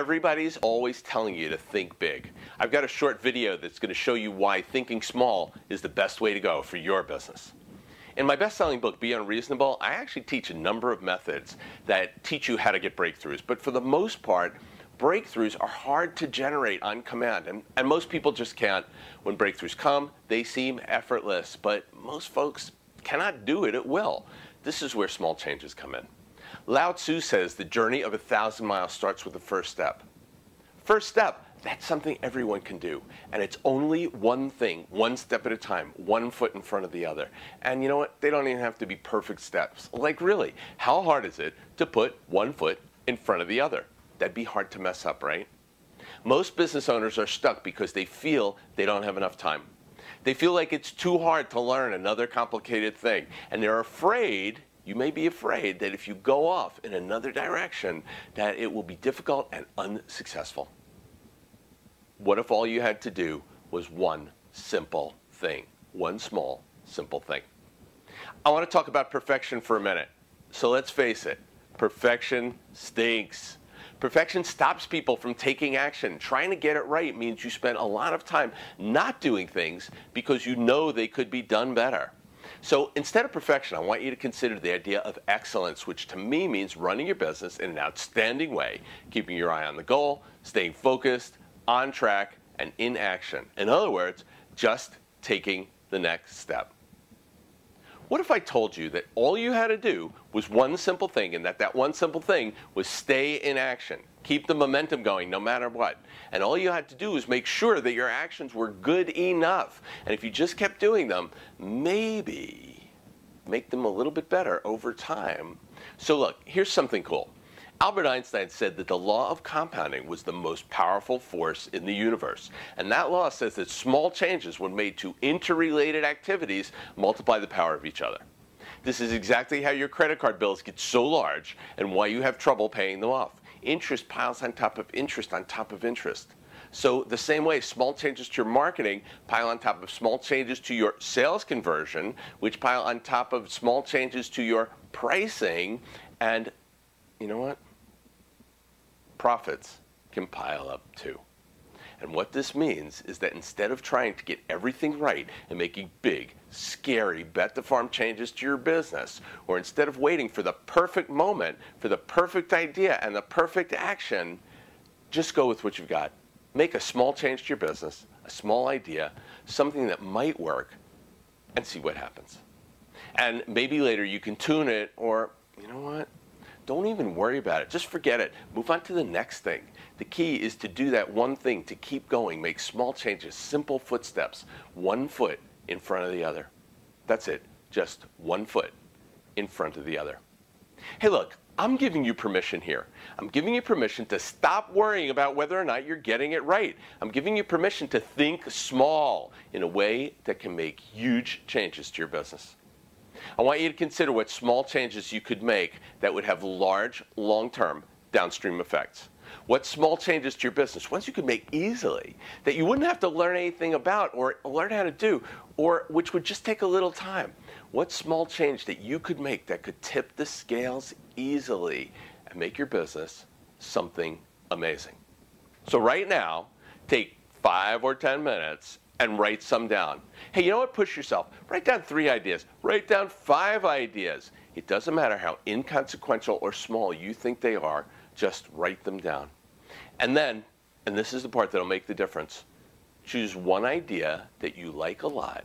Everybody's always telling you to think big. I've got a short video that's going to show you why thinking small is the best way to go for your business. In my best-selling book, Be Unreasonable, I actually teach a number of methods that teach you how to get breakthroughs. But for the most part, breakthroughs are hard to generate on command, and most people just can't. When breakthroughs come, they seem effortless, but most folks cannot do it at will. This is where small changes come in. Lao Tzu says the journey of 1,000 miles starts with the first step. First step, that's something everyone can do. And it's only one thing, one step at a time, one foot in front of the other. And you know what? They don't even have to be perfect steps. Like really, how hard is it to put one foot in front of the other? That'd be hard to mess up, right? Most business owners are stuck because they feel they don't have enough time. They feel like it's too hard to learn another complicated thing. And they're afraid, you may be afraid, that if you go off in another direction, that it will be difficult and unsuccessful. What if all you had to do was one simple thing? One small, simple thing. I want to talk about perfection for a minute. So let's face it, perfection stinks. Perfection stops people from taking action. Trying to get it right means you spend a lot of time not doing things because you know they could be done better. So instead of perfection, I want you to consider the idea of excellence, which to me means running your business in an outstanding way, keeping your eye on the goal, staying focused, on track, and in action. In other words, just taking the next step. What if I told you that all you had to do was one simple thing, and that one simple thing was stay in action, keep the momentum going no matter what, and all you had to do was make sure that your actions were good enough, and if you just kept doing them, maybe make them a little bit better over time. So look, here's something cool. Albert Einstein said that the law of compounding was the most powerful force in the universe. And that law says that small changes, when made to interrelated activities, multiply the power of each other. This is exactly how your credit card bills get so large and why you have trouble paying them off. Interest piles on top of interest on top of interest. So the same way, small changes to your marketing pile on top of small changes to your sales conversion, which pile on top of small changes to your pricing, and you know what? Profits can pile up too. And what this means is that instead of trying to get everything right and making big, scary, bet the farm changes to your business, or instead of waiting for the perfect moment, for the perfect idea and the perfect action, just go with what you've got. Make a small change to your business, a small idea, something that might work, and see what happens. And maybe later you can tune it, or you know what? Don't even worry about it. Just forget it. Move on to the next thing. The key is to do that one thing, to keep going, make small changes, simple footsteps, one foot in front of the other. That's it. Just one foot in front of the other. Hey, look, I'm giving you permission here. I'm giving you permission to stop worrying about whether or not you're getting it right. I'm giving you permission to think small in a way that can make huge changes to your business. I want you to consider what small changes you could make that would have large, long-term downstream effects. What small changes to your business, ones you could make easily, that you wouldn't have to learn anything about or learn how to do, or which would just take a little time. What small change that you could make that could tip the scales easily and make your business something amazing. So right now, take 5 or 10 minutes and write some down. Hey, you know what? Push yourself. Write down 3 ideas. Write down 5 ideas. It doesn't matter how inconsequential or small you think they are, just write them down. And then, and this is the part that'll make the difference, choose one idea that you like a lot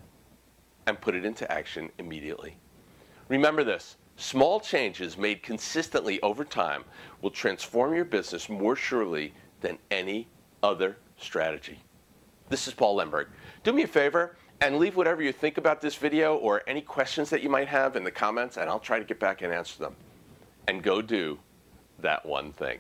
and put it into action immediately. Remember this, small changes made consistently over time will transform your business more surely than any other strategy. This is Paul Lemberg. Do me a favor and leave whatever you think about this video or any questions that you might have in the comments, and I'll try to get back and answer them. And go do that one thing.